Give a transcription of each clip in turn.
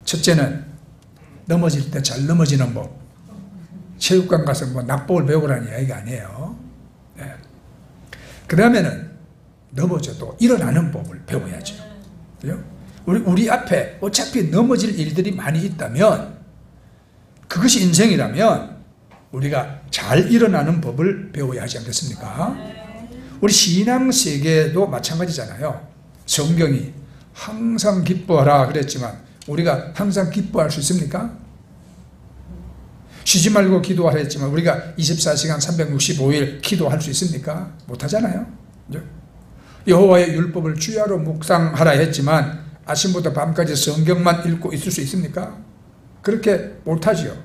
첫째는 넘어질 때 잘 넘어지는 법. 체육관 가서 뭐 낙법을 배우라는 이야기가 아니에요. 네. 그 다음에는 넘어져도 일어나는 법을 배워야죠. 그죠? 우리 앞에 어차피 넘어질 일들이 많이 있다면, 그것이 인생이라면 우리가 잘 일어나는 법을 배워야 하지 않겠습니까? 우리 신앙 세계도 마찬가지잖아요. 성경이 항상 기뻐하라 그랬지만 우리가 항상 기뻐할 수 있습니까? 쉬지 말고 기도하라 했지만 우리가 24시간 365일 기도할 수 있습니까? 못하잖아요. 여호와의 율법을 주야로 묵상하라 했지만 아침부터 밤까지 성경만 읽고 있을 수 있습니까? 그렇게 못하지요.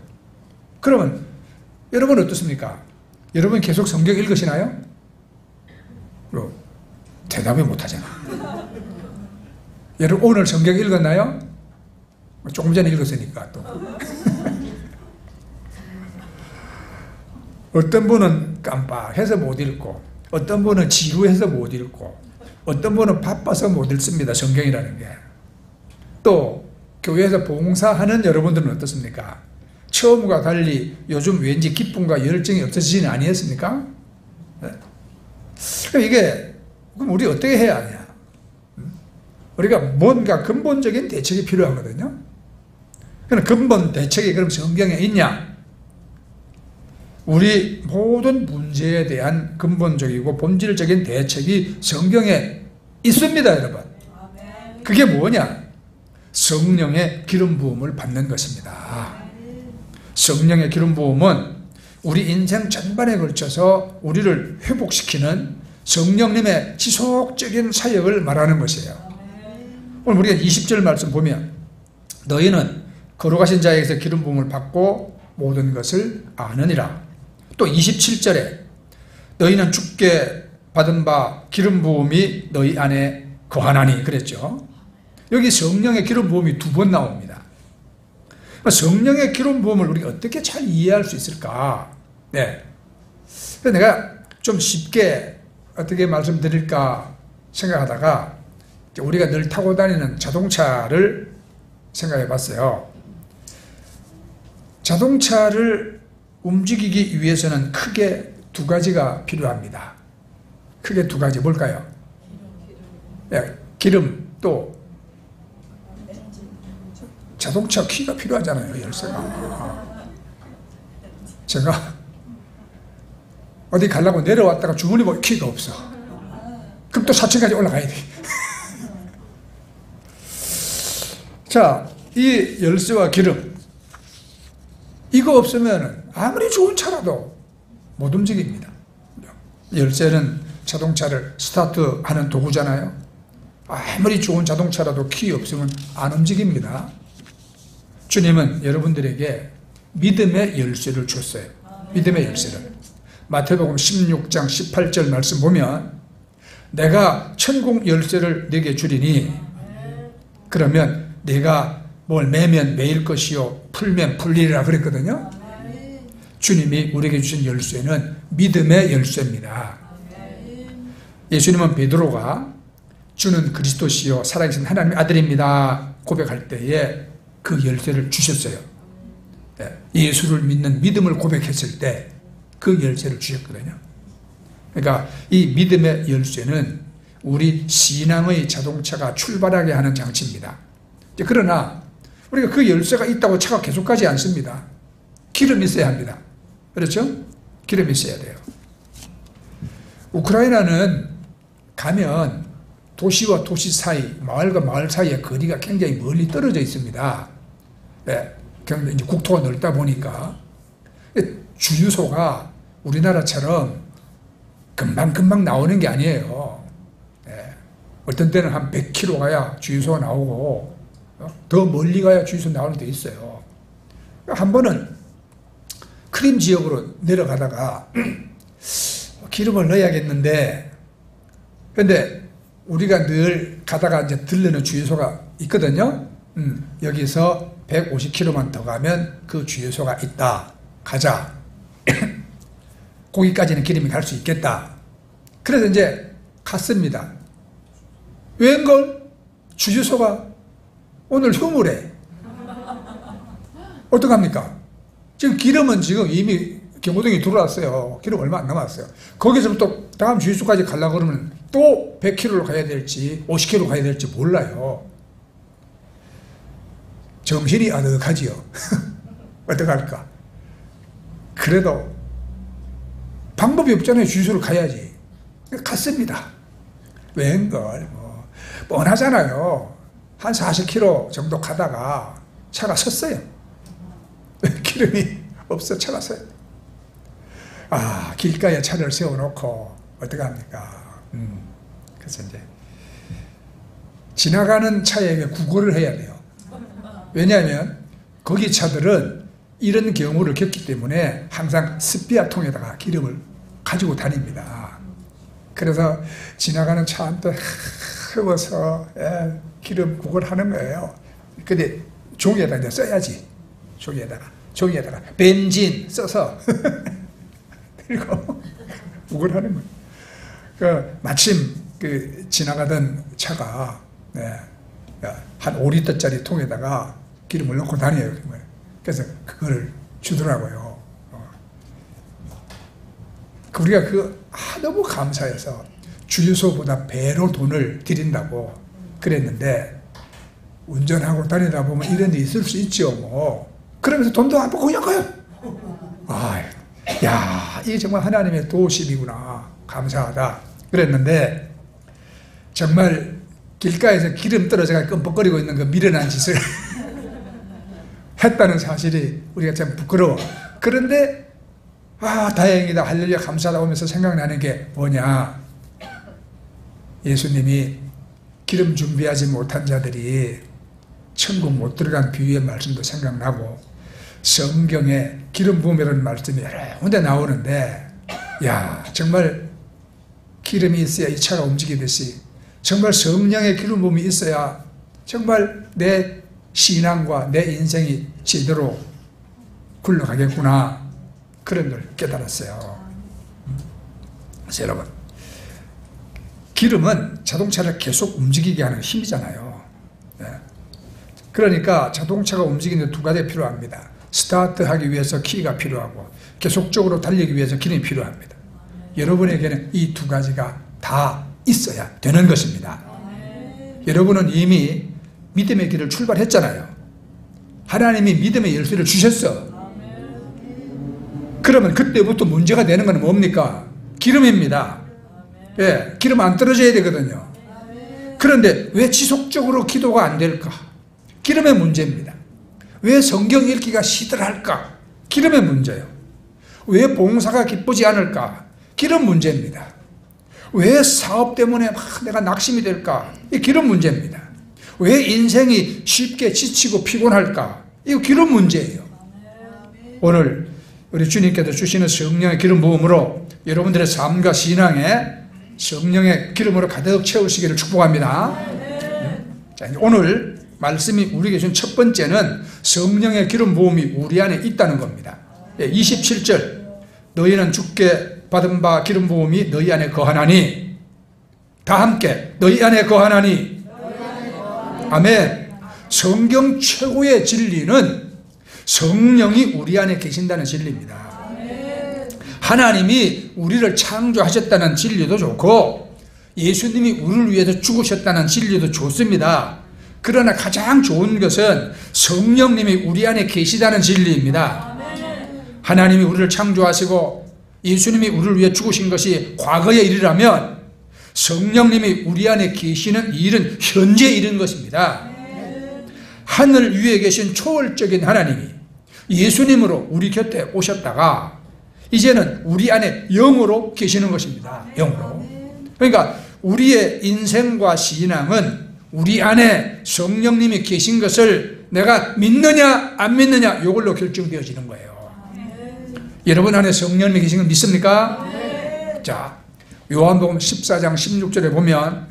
그러면 여러분 어떻습니까? 여러분 계속 성경 읽으시나요? 대답을 못하잖아. 여러분 오늘 성경 읽었나요? 조금 전에 읽었으니까 또. 어떤 분은 깜빡해서 못 읽고, 어떤 분은 지루해서 못 읽고, 어떤 분은 바빠서 못 읽습니다. 성경이라는 게. 또 교회에서 봉사하는 여러분들은 어떻습니까? 처음과 달리 요즘 왠지 기쁨과 열정이 없어지지는 아니었습니까? 네. 이게 그럼 우리 어떻게 해야 하냐? 우리가 뭔가 근본적인 대책이 필요하거든요. 그럼 근본 대책이 그럼 성경에 있냐? 우리 모든 문제에 대한 근본적이고 본질적인 대책이 성경에 있습니다, 여러분. 그게 뭐냐? 성령의 기름 부음을 받는 것입니다. 성령의 기름 부음은 우리 인생 전반에 걸쳐서 우리를 회복시키는 성령님의 지속적인 사역을 말하는 것이에요. 오늘 우리가 20절 말씀 보면 너희는 거룩하신 자에게서 기름 부음을 받고 모든 것을 아느니라. 또 27절에 너희는 주께 받은 바 기름 부음이 너희 안에 거하나니 그랬죠. 여기 성령의 기름 부음이 2번 나옵니다. 성령의 기름 부음을 우리가 어떻게 잘 이해할 수 있을까? 네. 그래서 내가 좀 쉽게 어떻게 말씀드릴까 생각하다가 우리가 늘 타고 다니는 자동차를 생각해 봤어요. 자동차를 움직이기 위해서는 크게 2가지가 필요합니다. 크게 2가지 뭘까요? 네, 기름 또 자동차 키가 필요하잖아요. 열쇠가. 제가 어디 가려고 내려왔다가 주문이 보면 키가 없어. 그럼 또 4층까지 올라가야 돼. 자, 이 열쇠와 기름 이거 없으면 아무리 좋은 차라도 못 움직입니다. 열쇠는 자동차를 스타트하는 도구잖아요. 아무리 좋은 자동차라도 키 없으면 안 움직입니다. 주님은 여러분들에게 믿음의 열쇠를 줬어요. 믿음의 열쇠를. 마태복음 16장 18절 말씀 보면 내가 천국 열쇠를 네게 주리니 그러면 내가 뭘 매면 매일 것이요 풀면 풀리리라 그랬거든요. 주님이 우리에게 주신 열쇠는 믿음의 열쇠입니다. 예수님은 베드로가 주는 그리스도시요 살아계신 하나님의 아들입니다 고백할 때에 그 열쇠를 주셨어요. 예수를 믿는 믿음을 고백했을 때 그 열쇠를 주셨거든요. 그러니까 이 믿음의 열쇠는 우리 신앙의 자동차가 출발하게 하는 장치입니다. 그러나 우리가 그 열쇠가 있다고 차가 계속 가지 않습니다. 기름이 있어야 합니다. 그렇죠? 기름이 있어야 돼요. 우크라이나는 가면 도시와 도시 사이, 마을과 마을 사이의 거리가 굉장히 멀리 떨어져 있습니다. 네, 굉장히 이제 국토가 넓다 보니까 주유소가 우리나라처럼 금방금방 나오는 게 아니에요. 네, 어떤 때는 한 100km 가야 주유소가 나오고 더 멀리 가야 주유소 나오는 데 있어요. 한 번은 크림 지역으로 내려가다가 기름을 넣어야겠는데 근데 우리가 늘 가다가 이제 들르는 주유소가 있거든요. 여기서 150km만 더 가면 그 주유소가 있다. 가자. 거기까지는 기름이 갈 수 있겠다. 그래서 이제 갔습니다. 웬걸? 주유소가 오늘 휴무래. 어떡합니까? 지금 기름은 지금 이미 경고등이 들어왔어요. 기름 얼마 안 남았어요. 거기서부터 다음 주유소까지 가려고 그러면 또 100km로 가야 될지 50km 가야 될지 몰라요. 정신이 아득하지요. 어떡할까? 그래도 방법이 없잖아요. 주유소를 가야지. 갔습니다. 웬걸 뭐 뻔하잖아요. 한 40km 정도 가다가 차가 섰어요. 기름이 없어 차가 서요. 아, 길가에 차를 세워놓고 어떡합니까? 그래서 이제 지나가는 차에게 구걸을 해야 돼요. 왜냐하면 거기 차들은 이런 경우를 겪기 때문에 항상 스피아 통에다가 기름을 가지고 다닙니다. 그래서 지나가는 차한테 흡어서 기름 구걸하는 거예요. 근데 종이에다 이제 써야지. 종이에다가 벤진 써서 그리고 구걸하는 거예요. 마침 지나가던 차가 한 5리터짜리 통에다가 기름을 넣고 다녀요. 그래서 그거를 주더라고요. 우리가 너무 감사해서 주유소보다 배로 돈을 드린다고 그랬는데, 운전하고 다니다 보면 이런 일 있을 수 있죠. 뭐. 그러면서 돈도 안 받고 그냥 가요. 이게 정말 하나님의 도우심이구나. 감사하다. 그랬는데, 정말 길가에서 기름 떨어져가 끔뻑거리고 있는 그 미련한 짓을 했다는 사실이 우리가 참 부끄러워. 그런데 다행이다, 할렐루야, 감사하다 오면서 생각나는 게 뭐냐? 예수님이 기름 준비하지 못한 자들이 천국 못 들어간 비유의 말씀도 생각나고, 성경에 기름 부음이라는 말씀이 여러 군데 나오는데, 정말 기름이 있어야 이 차가 움직이듯이 정말 성령의 기름 부음이 있어야 정말 내 신앙과 내 인생이 제대로 굴러가겠구나, 그런 걸 깨달았어요. 그래서 여러분, 기름은 자동차를 계속 움직이게 하는 힘이잖아요. 그러니까 자동차가 움직이는 두 가지가 필요합니다. 스타트하기 위해서 키가 필요하고, 계속적으로 달리기 위해서 기름이 필요합니다. 여러분에게는 이 두 가지가 다 있어야 되는 것입니다. 여러분은 이미 믿음의 길을 출발했잖아요. 하나님이 믿음의 열쇠를 주셨어. 그러면 그때부터 문제가 되는 건 뭡니까? 기름입니다. 기름 안 떨어져야 되거든요. 그런데 왜 지속적으로 기도가 안 될까? 기름의 문제입니다. 왜 성경 읽기가 시들할까? 기름의 문제예요. 왜 봉사가 기쁘지 않을까? 기름 문제입니다. 왜 사업 때문에 내가 낙심이 될까? 이 기름 문제입니다. 왜 인생이 쉽게 지치고 피곤할까? 이거 기름 문제예요. 오늘 우리 주님께서 주시는 성령의 기름 부음으로 여러분들의 삶과 신앙에 성령의 기름으로 가득 채우시기를 축복합니다. 자, 오늘 말씀이 우리에게 준 첫 번째는 성령의 기름 부음이 우리 안에 있다는 겁니다. 27절, 너희는 주께 받은 바 기름 부음이 너희 안에 거하나니, 다 함께 너희 안에 거하나니. 아멘. 성경 최고의 진리는 성령이 우리 안에 계신다는 진리입니다. 하나님이 우리를 창조하셨다는 진리도 좋고, 예수님이 우리를 위해서 죽으셨다는 진리도 좋습니다. 그러나 가장 좋은 것은 성령님이 우리 안에 계시다는 진리입니다. 하나님이 우리를 창조하시고 예수님이 우리를 위해 죽으신 것이 과거의 일이라면, 성령님이 우리 안에 계시는 일은 현재 일인 것입니다. 하늘 위에 계신 초월적인 하나님이 예수님으로 우리 곁에 오셨다가 이제는 우리 안에 영으로 계시는 것입니다. 영으로. 그러니까 우리의 인생과 신앙은 우리 안에 성령님이 계신 것을 내가 믿느냐 안 믿느냐, 이걸로 결정되어지는 거예요. 여러분 안에 성령님이 계신 걸 믿습니까? 자, 요한복음 14장 16절에 보면,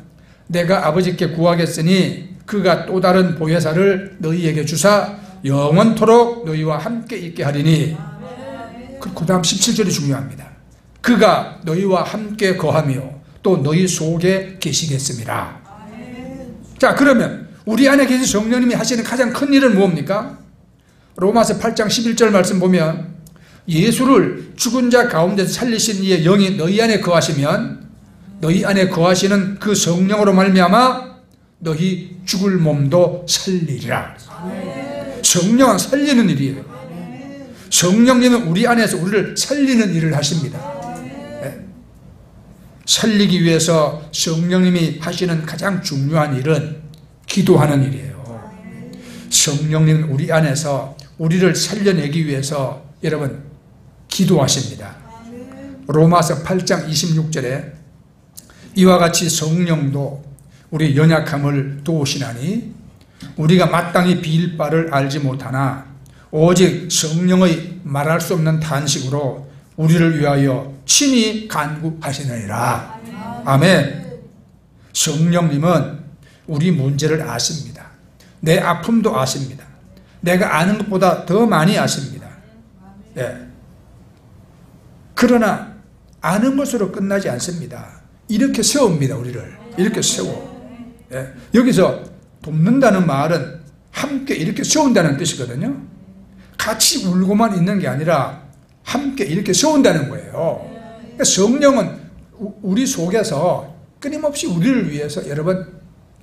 내가 아버지께 구하겠으니 그가 또 다른 보혜사를 너희에게 주사 영원토록 너희와 함께 있게 하리니. 그 다음 17절이 중요합니다. 그가 너희와 함께 거하며 또 너희 속에 계시겠습니다. 자, 그러면 우리 안에 계신 성령님이 하시는 가장 큰 일은 뭡니까? 로마서 8장 11절 말씀 보면 예수를 죽은 자 가운데서 살리신 이의 영이 너희 안에 거하시면 너희 안에 거하시는 그 성령으로 말미암아 너희 죽을 몸도 살리리라. 성령은 살리는 일이에요. 성령님은 우리 안에서 우리를 살리는 일을 하십니다. 네. 살리기 위해서 성령님이 하시는 가장 중요한 일은 기도하는 일이에요. 성령님은 우리 안에서 우리를 살려내기 위해서 여러분 기도하십니다. 로마서 8장 26절에 이와 같이 성령도 우리 연약함을 도우시나니 우리가 마땅히 빌 바를 알지 못하나 오직 성령의 말할 수 없는 탄식으로 우리를 위하여 친히 간구하시느니라. 아멘. 성령님은 우리 문제를 아십니다. 내 아픔도 아십니다. 내가 아는 것보다 더 많이 아십니다. 예. 그러나 아는 것으로 끝나지 않습니다. 이렇게 세웁니다. 우리를 이렇게 세워. 예. 여기서 돕는다는 말은 함께 이렇게 세운다는 뜻이거든요. 같이 울고만 있는 게 아니라 함께 이렇게 세운다는 거예요. 그러니까 성령은 우리 속에서 끊임없이 우리를 위해서 여러분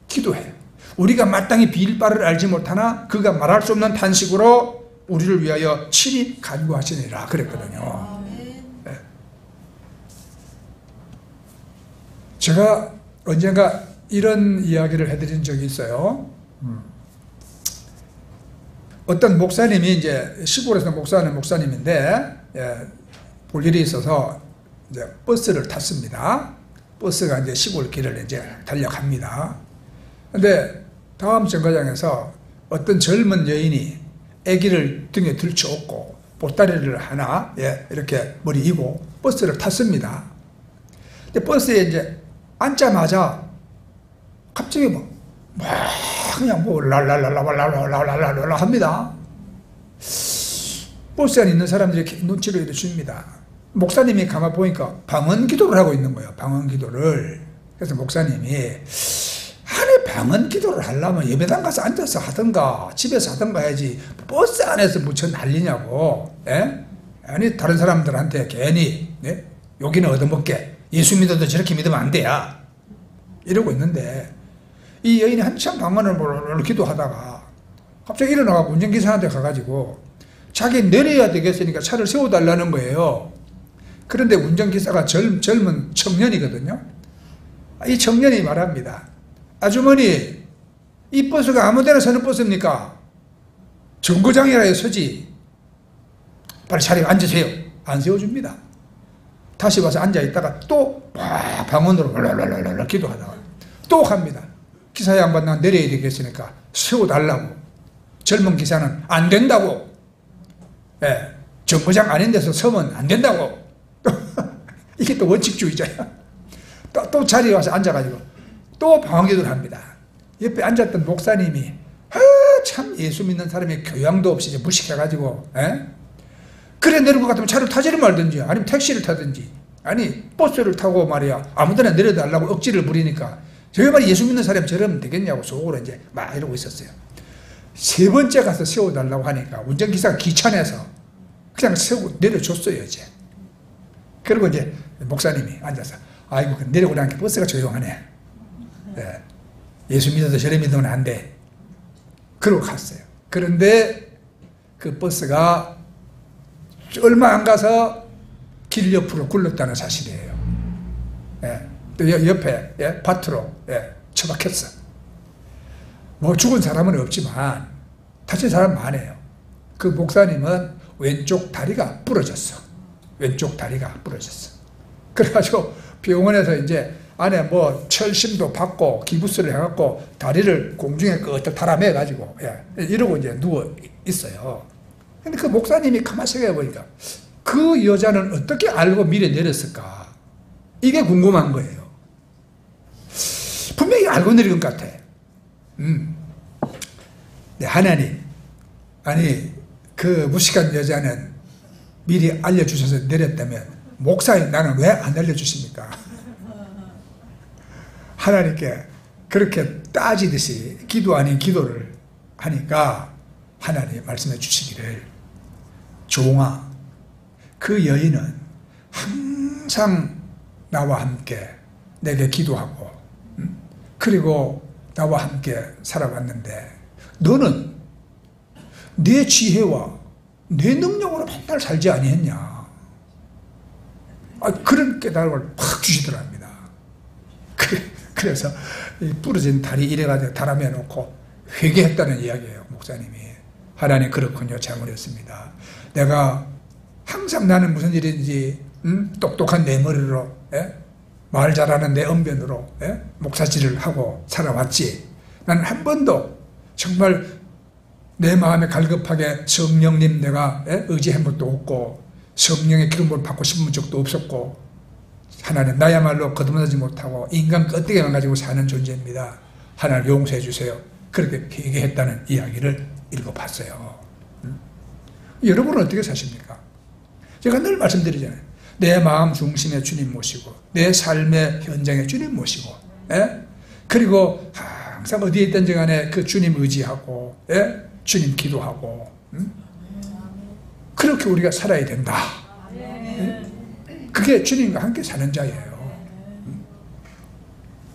기도해요. 우리가 마땅히 빌 바를 알지 못하나 그가 말할 수 없는 탄식으로 우리를 위하여 친히 간구하시니라 그랬거든요. 네. 제가 언젠가 이런 이야기를 해드린 적이 있어요. 어떤 목사님이 이제 시골에서 목사하는 목사님인데 볼 일이 있어서 이제 버스를 탔습니다. 버스가 이제 시골 길을 이제 달려갑니다. 근데 다음 정거장에서 어떤 젊은 여인이 아기를 등에 들쳐업고 보따리를 하나 이렇게 머리 이고 버스를 탔습니다. 근데 버스에 이제 앉자마자 갑자기 그냥 랄랄랄랄랄랄랄랄랄랄 합니다. 버스 안에 있는 사람들이 눈치를 줍니다. 목사님이 가만 보니까 방언 기도를 하고 있는 거예요. 방언 기도를. 그래서 목사님이 아니 방언 기도를 하려면 예배당 가서 앉아서 하든가 집에서 하든가 해야지 버스 안에서 무슨 난리냐고. 예? 아니 다른 사람들한테 괜히 여기는 얻어먹게 예수 믿어도 저렇게 믿으면 안 돼야 이러고 있는데 이 여인이 한참 방언을 기도하다가 갑자기 일어나가고 운전기사한테 가가지고 자기 내려야 되겠으니까 차를 세워달라는 거예요. 그런데 운전기사가 젊은 청년이거든요. 이 청년이 말합니다. 아주머니 이 버스가 아무 데나 서는 버스입니까? 정거장이라 서지 빨리 자리에 앉으세요. 안 세워줍니다. 다시 와서 앉아있다가 또 방언으로 랄랄랄랄 기도하다가 또 갑니다. 기사 양반 나 내려야 되겠으니까 세워달라고. 젊은 기사는 안 된다고. 정거장 아닌 데서 서면 안 된다고. 이게 또 원칙주의자야. 또 자리에 와서 앉아가지고 또 방언기도를 합니다. 옆에 앉았던 목사님이 참 예수 믿는 사람이 교양도 없이 무식해가지고 그래 내릴 것 같으면 차를 타지를 말든지 아니면 택시를 타든지 아니 버스를 타고 말이야 아무데나 내려달라고 억지를 부리니까 정말 예수 믿는 사람이 저러면 되겠냐고 속으로 이제 막 이러고 있었어요. 세 번째 가서 세워달라고 하니까 운전기사가 귀찮아서 그냥 세우고 내려줬어요. 이제 그리고 이제 목사님이 앉아서 아이고 내려고 나니까 버스가 조용하네. 예수 믿어도 저래 믿으면 안 돼. 그러고 갔어요. 그런데 그 버스가 얼마 안 가서 길 옆으로 굴렀다는 사실이에요. 또 옆에 밭으로 처박혔어. 뭐 죽은 사람은 없지만 다친 사람 많아요. 그 목사님은 왼쪽 다리가 부러졌어. 왼쪽 다리가 부러졌어. 그래가지고 병원에서 이제 안에 뭐 철심도 받고 기부스를 해갖고 다리를 공중에 끄떡 달아매가지고 이러고 이제 누워 있어요. 근데 그 목사님이 가만히 생각해보니까 그 여자는 어떻게 알고 미래 내렸을까? 이게 궁금한 거예요. 분명히 알고 내린 것 같아. 네, 하나님, 아니 그 무식한 여자는 미리 알려주셔서 내렸다면 목사인 나는 왜 안 알려주십니까? 하나님께 그렇게 따지듯이 기도 아닌 기도를 하니까 하나님이 말씀해 주시기를, 종아, 그 여인은 항상 나와 함께 내게 기도하고 그리고 나와 함께 살아왔는데 너는 내 지혜와 내 능력으로 맨날 살지 아니했냐. 그런 깨달음을 팍 주시더랍니다. 그래서 부러진 다리 이래가지고 다람에 놓고 회개했다는 이야기예요, 목사님이. 하나님, 그렇군요, 잘못했습니다. 내가 항상 나는 무슨 일인지 똑똑한 내 머리로, 말 잘하는 내 언변으로 목사질을 하고 살아왔지. 나는 한 번도 정말 내 마음에 갈급하게 성령님 내가 의지한 것도 없고 성령의 기름을 받고 싶은 적도 없었고, 하나님, 나야말로 거듭나지 못하고 인간 껍데기만 가지고 사는 존재입니다. 하나님 용서해 주세요. 그렇게 회개했다는 이야기를 읽어봤어요. 여러분은 어떻게 사십니까? 제가 늘 말씀드리잖아요. 내 마음 중심에 주님 모시고 내 삶의 현장에 주님 모시고, 그리고 항상 어디에 있든지 간에 그 주님 의지하고, 주님 기도하고, 그렇게 우리가 살아야 된다. 그게 주님과 함께 사는 자예요.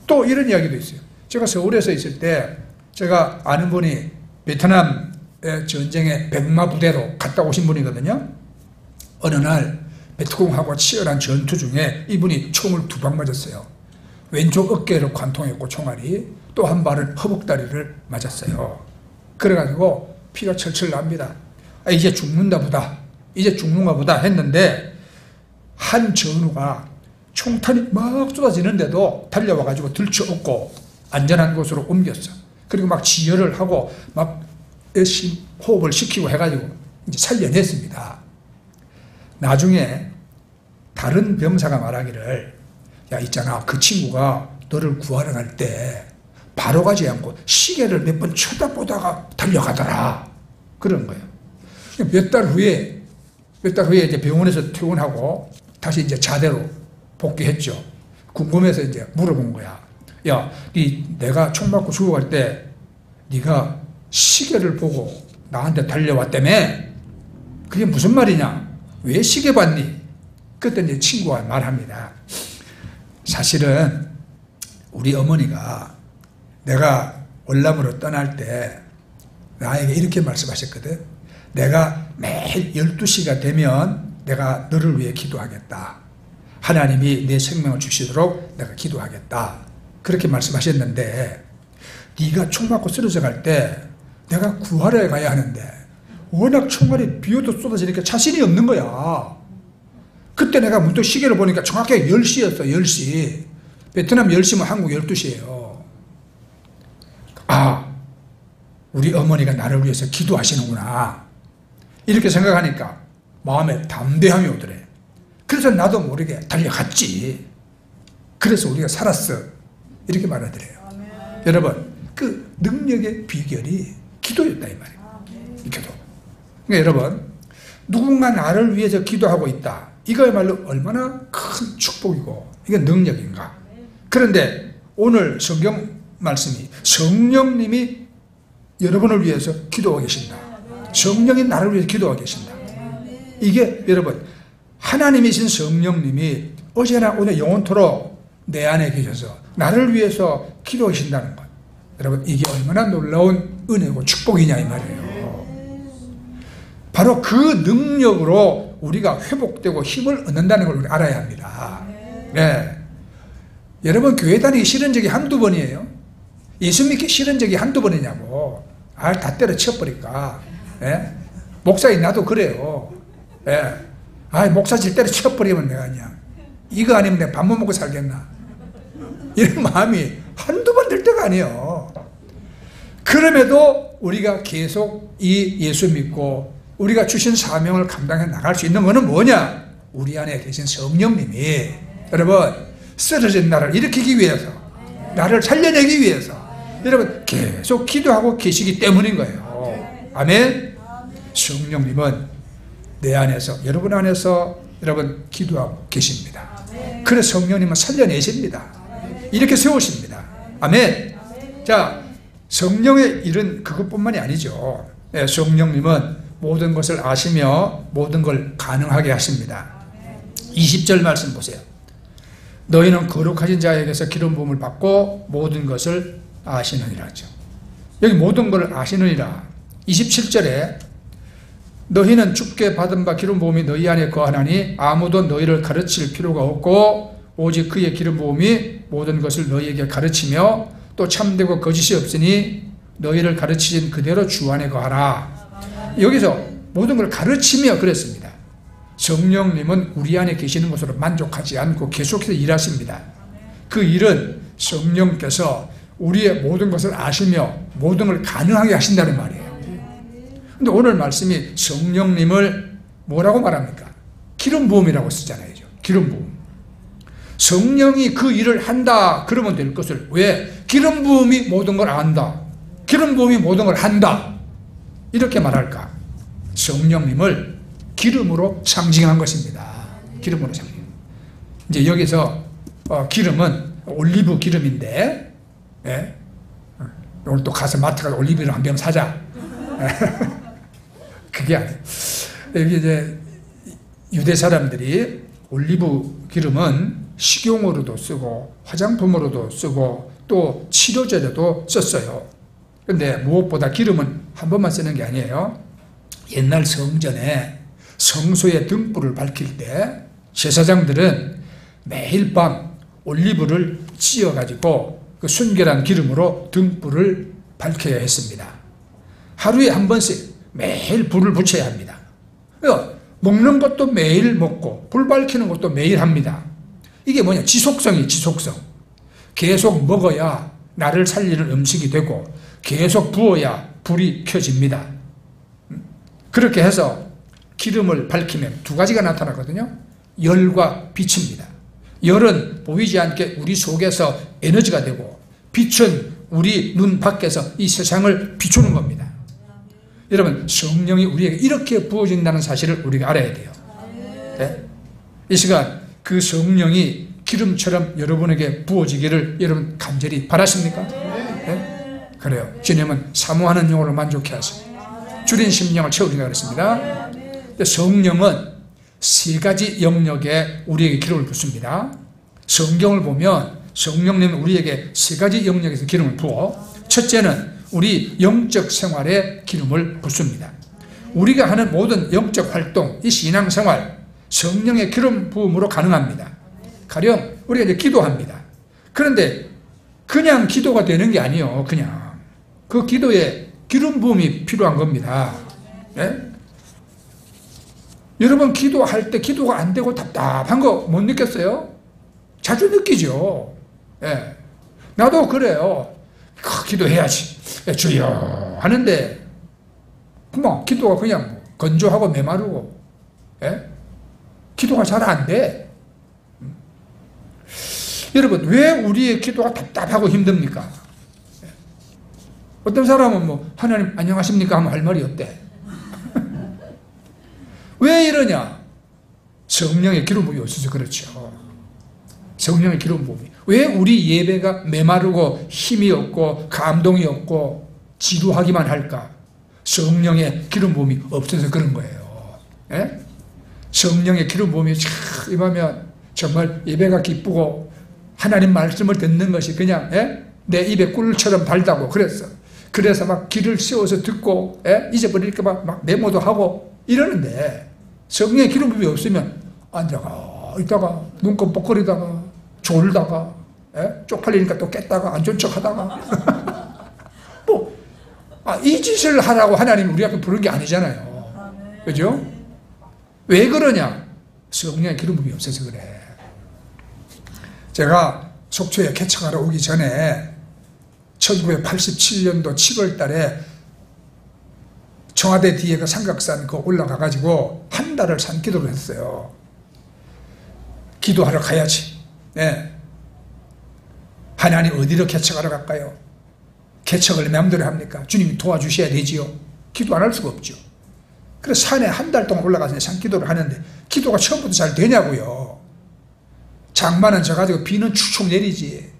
또 이런 이야기도 있어요. 제가 서울에서 있을 때 제가 아는 분이 베트남 전쟁의 백마 부대로 갔다 오신 분이거든요. 어느 날 베트콩하고 치열한 전투 중에 이분이 총을 2방 맞았어요. 왼쪽 어깨를 관통했고 총알이, 또 한 발은 허벅다리를 맞았어요. 그래가지고 피가 철철 납니다. 이제 죽는다 보다, 이제 죽는가 보다 했는데 한 전우가 총탄이 막 쏟아지는데도 달려와가지고 들쳐업고 안전한 곳으로 옮겼어. 그리고 막 지혈을 하고 막 열심히 호흡을 시키고 해가지고 이제 살려냈습니다. 나중에 다른 병사가 말하기를, 야, 있잖아, 그 친구가 너를 구하러 갈 때 바로 가지 않고 시계를 몇 번 쳐다보다가 달려가더라, 그런 거예요. 몇 달 후에 이제 병원에서 퇴원하고 다시 이제 자대로 복귀했죠. 궁금해서 이제 물어본 거야. 야, 내가 총 맞고 죽어갈 때 네가 시계를 보고 나한테 달려왔다며? 그게 무슨 말이냐? 왜 시계 봤니? 그때 이제 친구가 말합니다. 사실은 우리 어머니가 내가 월남으로 떠날 때 나에게 이렇게 말씀하셨거든. 내가 매일 12시가 되면 내가 너를 위해 기도하겠다. 하나님이 내 생명을 주시도록 내가 기도하겠다. 그렇게 말씀하셨는데, 네가 총 맞고 쓰러져 갈 때 내가 구하러 가야 하는데 워낙 총알이 비오도 쏟아지니까 자신이 없는 거야. 그때 내가 문득 시계를 보니까 정확하게 10시였어. 10시. 베트남 10시면 한국 12시예요. 아, 우리 어머니가 나를 위해서 기도하시는구나, 이렇게 생각하니까 마음에 담대함이 오더래. 그래서 나도 모르게 달려갔지. 그래서 우리가 살았어, 이렇게 말하더래요. 여러분, 그 능력의 비결이 기도였다, 이 말이에요. 이 기도. 그러니까 여러분, 누군가 나를 위해서 기도하고 있다, 이거야말로 얼마나 큰 축복이고 이게 능력인가. 그런데 오늘 성경 말씀이 성령님이 여러분을 위해서 기도하고 계신다, 성령이 나를 위해서 기도하고 계신다. 이게 여러분, 하나님이신 성령님이 어제나 오늘 영원토록 내 안에 계셔서 나를 위해서 기도하고 계신다는 것, 여러분, 이게 얼마나 놀라운 은혜고 축복이냐, 이 말이에요. 바로 그 능력으로 우리가 회복되고 힘을 얻는다는 걸 우리 알아야 합니다. 네. 여러분, 교회 다니기 싫은 적이 한두 번이에요? 예수 믿기 싫은 적이 한두 번이냐고. 다 때려쳐버릴까. 네? 목사인 나도 그래요. 네. 목사질 때려쳐버리면 내가 그냥 이거 아니면 내가 밥 못 먹고 살겠나, 이런 마음이 한두 번 들 때가 아니에요. 그럼에도 우리가 계속 이 예수 믿고 우리가 주신 사명을 감당해 나갈 수 있는 것은 뭐냐? 우리 안에 계신 성령님이 여러분 쓰러진 나를 일으키기 위해서, 나를 살려내기 위해서 여러분 계속 기도하고 계시기 때문인 거예요. 아멘. 성령님은 내 안에서, 여러분 안에서 여러분 기도하고 계십니다. 그래서 성령님은 살려내십니다. 이렇게 세우십니다. 아멘. 자, 성령의 일은 그것뿐만이 아니죠. 성령님은 모든 것을 아시며 모든 걸 가능하게 하십니다. 20절 말씀 보세요. 너희는 거룩하신 자에게서 기름 부음을 받고 모든 것을 아시느니라 하죠. 여기 모든 걸 아시느니라. 27절에 너희는 주께 받은 바 기름 부음이 너희 안에 거하나니 아무도 너희를 가르칠 필요가 없고 오직 그의 기름 부음이 모든 것을 너희에게 가르치며 또 참되고 거짓이 없으니 너희를 가르치신 그대로 주 안에 거하라. 여기서 모든 걸 가르치며 그랬습니다. 성령님은 우리 안에 계시는 것으로 만족하지 않고 계속해서 일하십니다. 그 일은 성령께서 우리의 모든 것을 아시며 모든 걸 가능하게 하신다는 말이에요. 근데 오늘 말씀이 성령님을 뭐라고 말합니까? 기름 부음이라고 쓰잖아요. 기름 부음. 성령이 그 일을 한다 그러면 될 것을 왜? 기름 부음이 모든 걸 안다. 기름 부음이 모든 걸 한다. 이렇게 말할까? 성령님을 기름으로 상징한 것입니다. 기름으로 상징. 이제 여기서 기름은 올리브 기름인데, 예? 오늘 또 가서 마트 가서 올리브를 한 병 사자. 그게 아니에요. 여기 이제 유대 사람들이 올리브 기름은 식용으로도 쓰고 화장품으로도 쓰고 또 치료제로도 썼어요. 근데 무엇보다 기름은 한 번만 쓰는 게 아니에요. 옛날 성전에 성소의 등불을 밝힐 때 제사장들은 매일 밤 올리브를 찧어가지고 그 순결한 기름으로 등불을 밝혀야 했습니다. 하루에 한 번씩 매일 불을 붙여야 합니다. 먹는 것도 매일 먹고 불 밝히는 것도 매일 합니다. 이게 뭐냐? 지속성이 지속성. 계속 먹어야 나를 살리는 음식이 되고 계속 부어야 불이 켜집니다. 그렇게 해서 기름을 밝히면 두 가지가 나타나거든요. 열과 빛입니다. 열은 보이지 않게 우리 속에서 에너지가 되고 빛은 우리 눈 밖에서 이 세상을 비추는 겁니다. 여러분, 성령이 우리에게 이렇게 부어진다는 사실을 우리가 알아야 돼요. 네? 이 시간 그 성령이 기름처럼 여러분에게 부어지기를 여러분 간절히 바라십니까? 네? 그래요. 주님은 사모하는 영혼을 만족해 하시고 줄인 심령을 채우리라 그랬습니다. 성령은 세 가지 영역에 우리에게 기름을 붓습니다. 성경을 보면 성령님은 우리에게 세 가지 영역에서 기름을 부어 첫째는 우리 영적 생활에 기름을 붓습니다. 우리가 하는 모든 영적 활동, 이 신앙생활 성령의 기름 부음으로 가능합니다. 가령 우리가 이제 기도합니다. 그런데 그냥 기도가 되는 게 아니에요. 그냥 그 기도에 기름 부음이 필요한 겁니다. 네? 여러분 기도할 때 기도가 안 되고 답답한 거 못 느꼈어요? 자주 느끼죠. 네. 나도 그래요. 기도해야지. 주여 하는데 그만 기도가 그냥 건조하고 메마르고, 예? 기도가 잘 안 돼. 여러분 왜 우리의 기도가 답답하고 힘듭니까? 어떤 사람은 뭐 하나님 안녕하십니까 하면 할 말이 없대. 왜 이러냐? 성령의 기름 부음이 없어서 그렇죠. 성령의 기름 부음이. 왜 우리 예배가 메마르고 힘이 없고 감동이 없고 지루하기만 할까? 성령의 기름 부음이 없어서 그런 거예요. 예? 성령의 기름 부음이 촥 임하면 정말 예배가 기쁘고 하나님 말씀을 듣는 것이 그냥, 예? 내 입에 꿀처럼 달다고 그랬어. 그래서 막 귀를 세워서 듣고, 예? 잊어버릴까 봐 막 메모도 하고 이러는데 성령의 기름 부음이 없으면 앉아가 있다가 눈 껌뻑거리다가 졸다가, 예? 쪽팔리니까 또 깼다가 안 좋은 척 하다가 뭐, 이 짓을 하라고 하나님 우리 앞에 부른 게 아니잖아요. 그죠? 왜 그러냐? 성령의 기름 부음이 없어서 그래. 제가 속초에 개척하러 오기 전에 1987년도 7월 달에 청와대 뒤에 그 삼각산 그 올라가가지고 한 달을 산기도를 했어요. 기도하러 가야지. 네. 하나님 어디로 개척하러 갈까요? 개척을 마음대로 합니까? 주님이 도와주셔야 되지요. 기도 안 할 수가 없죠. 그래서 산에 한 달 동안 올라가서 산기도를 하는데 기도가 처음부터 잘 되냐고요. 장마는 져가지고 비는 축축 내리지.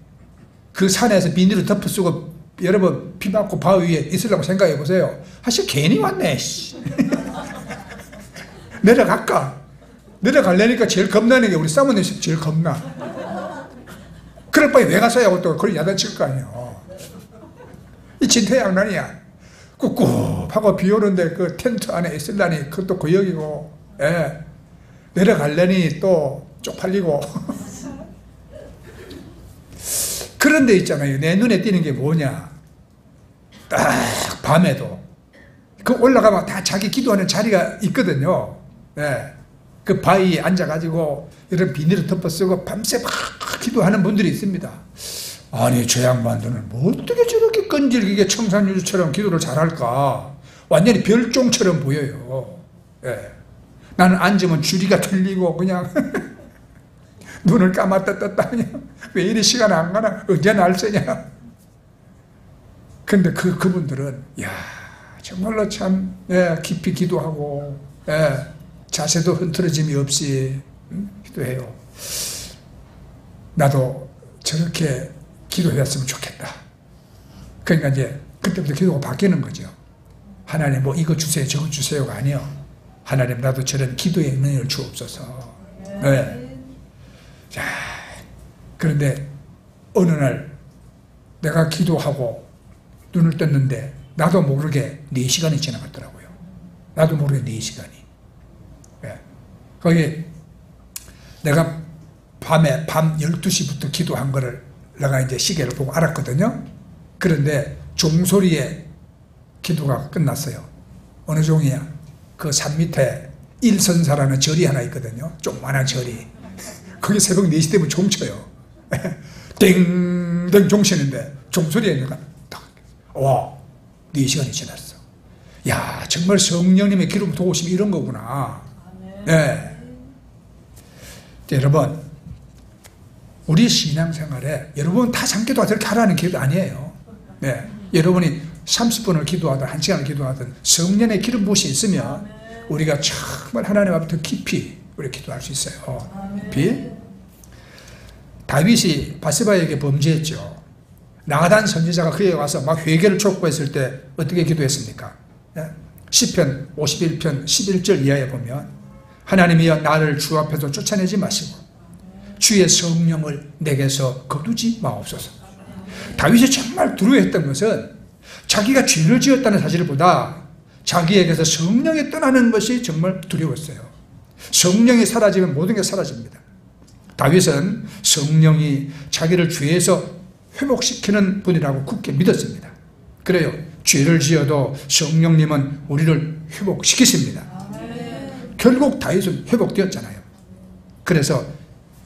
그 산에서 비닐을 덮어쓰고 여러분 피 맞고 바위 위에 있으려고 생각해 보세요. 사실 괜히 왔네. 내려갈까? 내려가려니까 제일 겁나는 게 우리 사모님이 제일 겁나. 그럴 바에 왜 갔어야 하고 또 그걸 야단칠 거 아니에요. 이 진퇴양난이야. 꿉꿉하고 비 오는데 그 텐트 안에 있으려니 그것도 고역이고, 예. 내려가려니 또 쪽팔리고. 그런 데 있잖아요. 내 눈에 띄는 게 뭐냐. 딱 밤에도 그 올라가면 다 자기 기도하는 자리가 있거든요. 예. 그 바위에 앉아가지고 이런 비닐을 덮어 쓰고 밤새 막 기도하는 분들이 있습니다. 아니 저 양반들은 뭐 어떻게 저렇게 끈질기게 청산유주처럼 기도를 잘할까. 완전히 별종처럼 보여요. 예. 나는 앉으면 주리가 들리고 그냥 눈을 감았다 떴다 그냥 왜 이리 시간 안 가나 언제 날 새냐. 근데 그분들은 야 정말로 참, 예, 깊이 기도하고, 예, 자세도 흐트러짐이 없이 기도해요. 나도 저렇게 기도했으면 좋겠다. 그러니까 이제 그때부터 기도가 바뀌는 거죠. 하나님 뭐 이거 주세요 저거 주세요가 아니요. 하나님 나도 저런 기도의 은혜를 주옵소서. 네. 자, 그런데 어느 날 내가 기도하고 눈을 떴는데 나도 모르게 4시간이 지나갔더라고요. 나도 모르게 4시간이. 네. 거기 내가 밤 12시부터 기도한 거를 내가 이제 시계를 보고 알았거든요. 그런데 종소리에 기도가 끝났어요. 어느 종이야? 그 산 밑에 일선사라는 절이 하나 있거든요. 조그만한 절이. 거기 새벽 4시 되면 종 쳐요. 땡땡 종 치는데 종소리에 내가 딱, 와, 4시간이 지났어. 야, 정말 성령님의 기름 도우심이 이런 거구나. 네. 여러분, 우리 신앙생활에 여러분 다 잠기도가 저렇게 하라는 기도 아니에요. 네. 여러분이 30분을 기도하든 1시간을 기도하든 성령의 기름 부으심이 있으면 우리가 정말 하나님 앞에 더 깊이 우리 기도할 수 있어요. 깊이. 다윗이 바세바에게 범죄했죠. 나단 선지자가 그에 와서 막 회개를 촉구했을 때 어떻게 기도했습니까? 시편 51편 11절 이하에 보면 하나님이여 나를 주 앞에서 쫓아내지 마시고 주의 성령을 내게서 거두지 마옵소서. 다윗이 정말 두려워했던 것은 자기가 죄를 지었다는 사실보다 자기에게서 성령이 떠나는 것이 정말 두려웠어요. 성령이 사라지면 모든 게 사라집니다. 다윗은 성령이 자기를 죄에서 회복시키는 분이라고 굳게 믿었습니다. 그래요. 죄를 지어도 성령님은 우리를 회복시키십니다. 결국 다윗은 회복되었잖아요. 그래서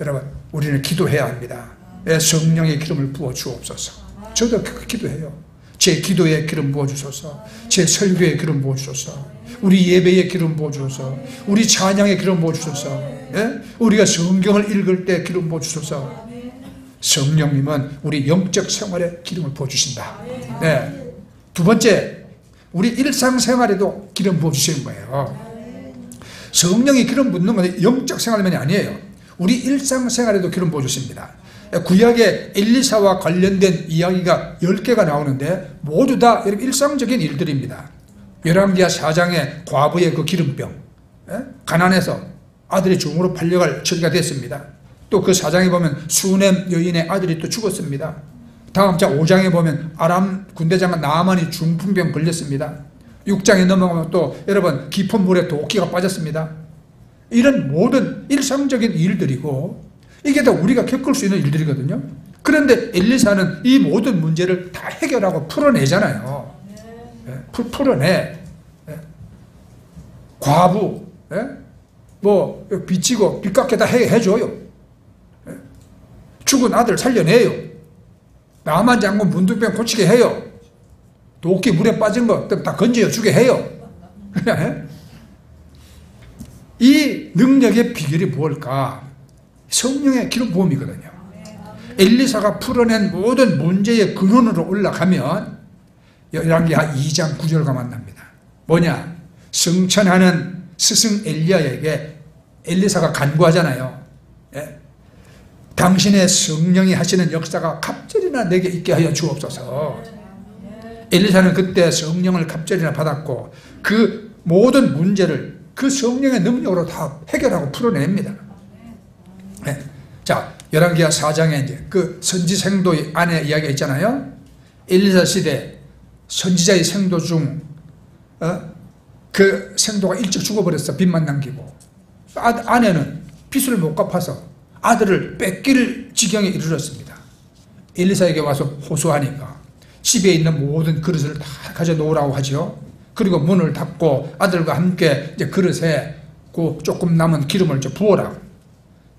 여러분 우리는 기도해야 합니다. 성령의 기름을 부어 주옵소서. 저도 기도해요. 제 기도에 기름 부어주소서. 제 설교에 기름 부어주소서. 우리 예배에 기름 부어주소서. 우리 찬양에 기름 부어주소서. 예? 우리가 성경을 읽을 때 기름 부어주소서. 성령님은 우리 영적 생활에 기름을 부어주신다. 네. 두 번째, 우리 일상생활에도 기름 부어주시는 거예요. 성령이 기름 붓는 건 영적 생활만이 아니에요. 우리 일상생활에도 기름 부어주십니다. 구약에 엘리사와 관련된 이야기가 10개가 나오는데 모두 다 일상적인 일들입니다. 열왕기하 4장에 과부의 그 기름병, 가난해서 아들이 종으로 팔려갈 처지가 됐습니다. 또 그 4장에 보면 수넴 여인의 아들이 또 죽었습니다. 다음 장 5장에 보면 아람 군대장관 나아만이 중풍병 걸렸습니다. 6장에 넘어가면 또 여러분 깊은 물에 도끼가 빠졌습니다. 이런 모든 일상적인 일들이고 이게 다 우리가 겪을 수 있는 일들이거든요. 그런데 엘리사는 이 모든 문제를 다 해결하고 풀어내잖아요. 풀어내. 과부, 뭐 빚지고 빚 갚게 다 해줘요. 죽은 아들 살려내요. 나만 장군 문둥병 고치게 해요. 도끼 물에 빠진 거 다 건져 주게 해요. 이 능력의 비결이 무엇일까? 성령의 기름 부음이거든요. 엘리사가 풀어낸 모든 문제의 근원으로 올라가면 열왕기하 2장 9절과 만납니다. 뭐냐? 성천하는 스승 엘리야에게 엘리사가 간구하잖아요. 예? 당신의 성령이 하시는 역사가 갑절이나 내게 있게 하여 주옵소서. 엘리사는 그때 성령을 갑절이나 받았고 그 모든 문제를 그 성령의 능력으로 다 해결하고 풀어냅니다. 네. 자, 열왕기하 4장에 이제 그 선지 생도 안에 이야기가 있잖아요. 엘리사 시대 선지자의 생도 중 그 생도가 일찍 죽어버렸어. 빚만 남기고. 아내는 빚을 못 갚아서 아들을 뺏길 지경에 이르렀습니다. 엘리사에게 와서 호소하니까 집에 있는 모든 그릇을 다 가져놓으라고 하죠. 그리고 문을 닫고 아들과 함께 이제 그릇에 그 조금 남은 기름을 좀 부어라.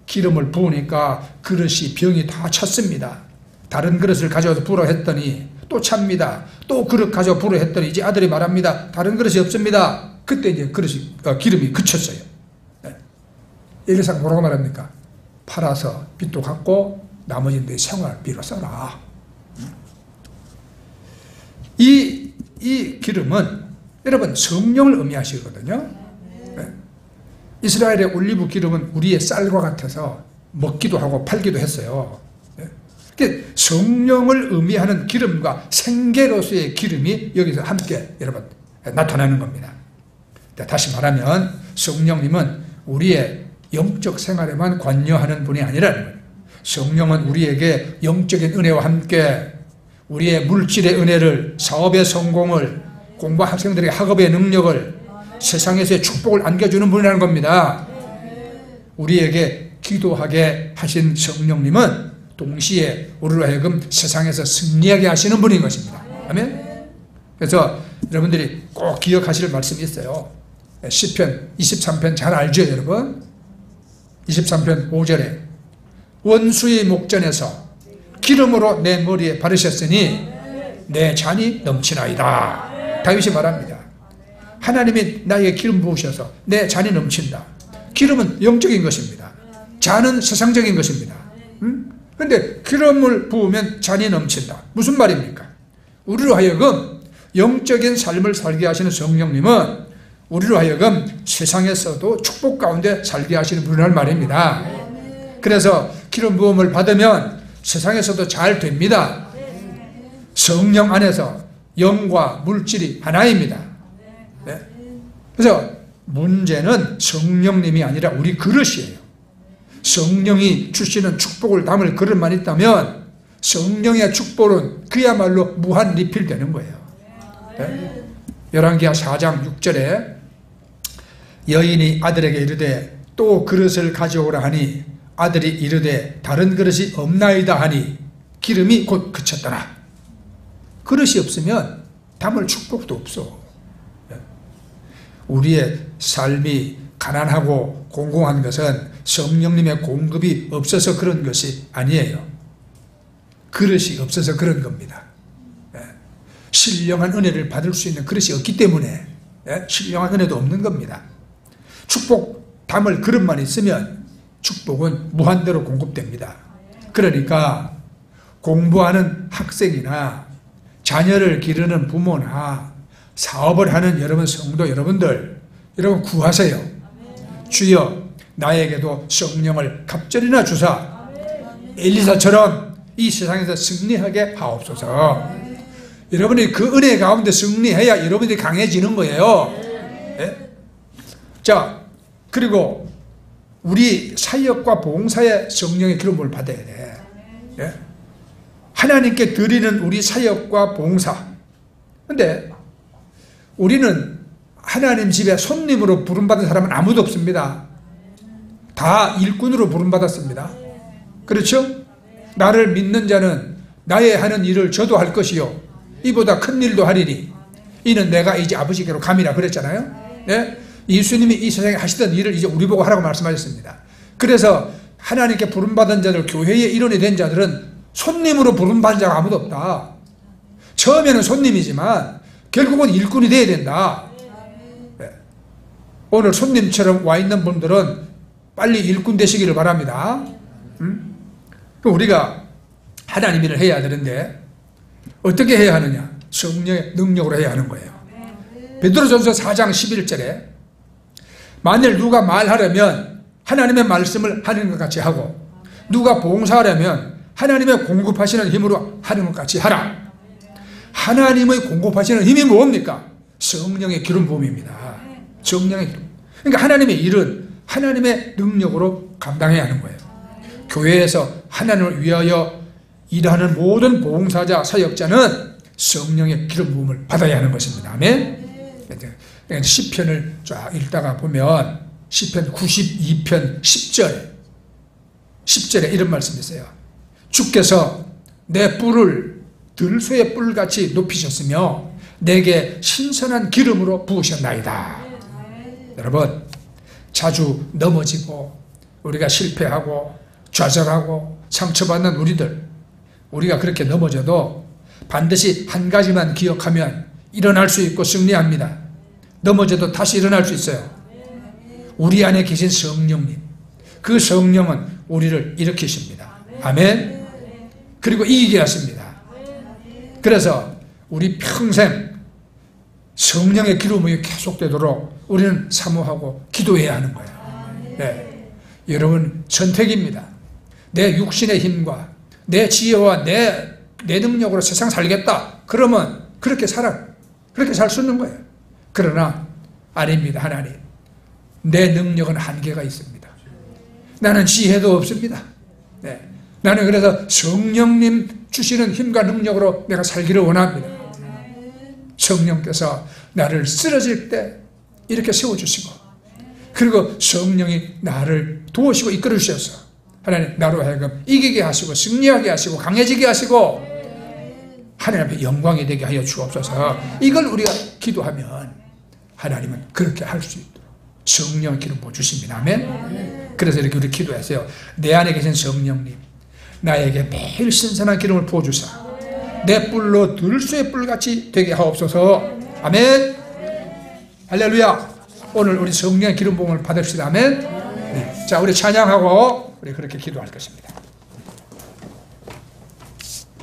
기름을 부으니까 그릇이 병이 다 찼습니다. 다른 그릇을 가져와서 부으라 했더니 또 찹니다. 또 그릇 가져와 부으라 했더니 이제 아들이 말합니다. 다른 그릇이 없습니다. 그때 이제 기름이 그쳤어요. 네. 엘리사가 뭐라고 말합니까? 팔아서 빚도 갚고 나머지는 내 생활비로 써라. 이 기름은 여러분 성령을 의미하시거든요. 네. 이스라엘의 올리브 기름은 우리의 쌀과 같아서 먹기도 하고 팔기도 했어요. 성령을 의미하는 기름과 생계로서의 기름이 여기서 함께 여러분 나타나는 겁니다. 다시 말하면 성령님은 우리의 영적 생활에만 관여하는 분이 아니라는 거예요. 성령은 우리에게 영적인 은혜와 함께 우리의 물질의 은혜를, 사업의 성공을, 공부 학생들에게 학업의 능력을, 세상에서의 축복을 안겨주는 분이라는 겁니다. 우리에게 기도하게 하신 성령님은 동시에 우리로 하여금 세상에서 승리하게 하시는 분인 것입니다. 아멘. 그래서 여러분들이 꼭 기억하실 말씀이 있어요. 시편 23편 잘 알죠, 여러분? 23편 5절에 원수의 목전에서 기름으로 내 머리에 바르셨으니 내 잔이 넘치나이다. 다윗이 말합니다. 하나님이 나에게 기름 부으셔서 내 잔이 넘친다. 기름은 영적인 것입니다. 잔은 세상적인 것입니다. 그런데 기름을 부으면 잔이 넘친다. 무슨 말입니까? 우리로 하여금 영적인 삶을 살게 하시는 성령님은 우리로 하여금 세상에서도 축복 가운데 살게 하시는 분이란 말입니다. 그래서 기름 부음을 받으면 세상에서도 잘 됩니다. 성령 안에서 영과 물질이 하나입니다. 네? 그래서 문제는 성령님이 아니라 우리 그릇이에요. 성령이 주시는 축복을 담을 그릇만 있다면 성령의 축복은 그야말로 무한 리필되는 거예요. 네? 열왕기하 4장 6절에 여인이 아들에게 이르되 또 그릇을 가져오라 하니 아들이 이르되 다른 그릇이 없나이다 하니 기름이 곧 그쳤더라. 그릇이 없으면 담을 축복도 없어. 우리의 삶이 가난하고 공공한 것은 성령님의 공급이 없어서 그런 것이 아니에요. 그릇이 없어서 그런 겁니다. 신령한 은혜를 받을 수 있는 그릇이 없기 때문에 신령한 은혜도 없는 겁니다. 축복 담을 그릇만 있으면 축복은 무한대로 공급됩니다. 그러니까 공부하는 학생이나 자녀를 기르는 부모나 사업을 하는 여러분 성도 여러분들, 여러분 구하세요. 주여 나에게도 성령을 갑절이나 주사 엘리사처럼 이 세상에서 승리하게 하옵소서. 여러분이 그 은혜 가운데 승리해야 여러분들이 강해지는 거예요. 네? 자, 그리고 우리 사역과 봉사의 성령의 기름을 받아야 돼. 네? 하나님께 드리는 우리 사역과 봉사. 근데 우리는 하나님 집에 손님으로 부름받은 사람은 아무도 없습니다. 다 일꾼으로 부름받았습니다. 그렇죠? 나를 믿는 자는 나의 하는 일을 저도 할 것이요 이보다 큰 일도 하리니 이는 내가 이제 아버지께로 감이라 그랬잖아요. 네? 예수님이 이 세상에 하시던 일을 이제 우리 보고 하라고 말씀하셨습니다. 그래서 하나님께 부름받은 자들, 교회의 일원이 된 자들은 손님으로 부름받은 자가 아무도 없다. 처음에는 손님이지만 결국은 일꾼이 돼야 된다. 네. 오늘 손님처럼 와 있는 분들은 빨리 일꾼 되시기를 바랍니다. 우리가 하나님 일을 해야 되는데 어떻게 해야 하느냐? 성령의 능력으로 해야 하는 거예요. 베드로전서 4장 11절에 만일 누가 말하려면 하나님의 말씀을 하는 것 같이 하고 누가 봉사하려면 하나님의 공급하시는 힘으로 하는 것 같이 하라. 하나님의 공급하시는 힘이 뭡니까? 성령의 기름 부음입니다. 성령의 기름. 그러니까 하나님의 일은 하나님의 능력으로 감당해야 하는 거예요. 교회에서 하나님을 위하여 일하는 모든 봉사자, 사역자는 성령의 기름 부음을 받아야 하는 것입니다. 아멘. 시편을 쫙 읽다가 보면 시편 92편 10절에 이런 말씀이 있어요. 주께서 내 뿔을 들소의 뿔같이 높이셨으며 내게 신선한 기름으로 부으셨나이다. 여러분, 자주 넘어지고 우리가 실패하고 좌절하고 상처받는 우리가 그렇게 넘어져도 반드시 한 가지만 기억하면 일어날 수 있고 승리합니다. 넘어져도 다시 일어날 수 있어요. 우리 안에 계신 성령님, 그 성령은 우리를 일으키십니다. 아멘. 그리고 이기게 하십니다. 그래서 우리 평생 성령의 기름이 계속되도록 우리는 사모하고 기도해야 하는 거예요. 네. 여러분, 선택입니다. 내 육신의 힘과 내 지혜와 내 능력으로 세상 살겠다. 그러면 그렇게 살 수 있는 거예요. 그러나 아닙니다. 하나님, 내 능력은 한계가 있습니다. 나는 지혜도 없습니다. 네. 나는 그래서 성령님 주시는 힘과 능력으로 내가 살기를 원합니다. 성령께서 나를 쓰러질 때 이렇게 세워주시고, 그리고 성령이 나를 도우시고 이끌어 주셔서 하나님 나로 하여금 이기게 하시고 승리하게 하시고 강해지게 하시고 하나님 앞에 영광이 되게 하여 주옵소서. 이걸 우리가 기도하면 하나님은 그렇게 할 수 있도록 성령의 기름 부어주십니다. 아멘. 그래서 이렇게 우리 기도하세요. 내 안에 계신 성령님, 나에게 매일 신선한 기름을 부어주사 내 뿔로 들소의 뿔같이 되게 하옵소서. 아멘. 할렐루야. 오늘 우리 성령의 기름 부음을 받읍시다. 아멘. 네. 자, 우리 찬양하고 우리 그렇게 기도할 것입니다.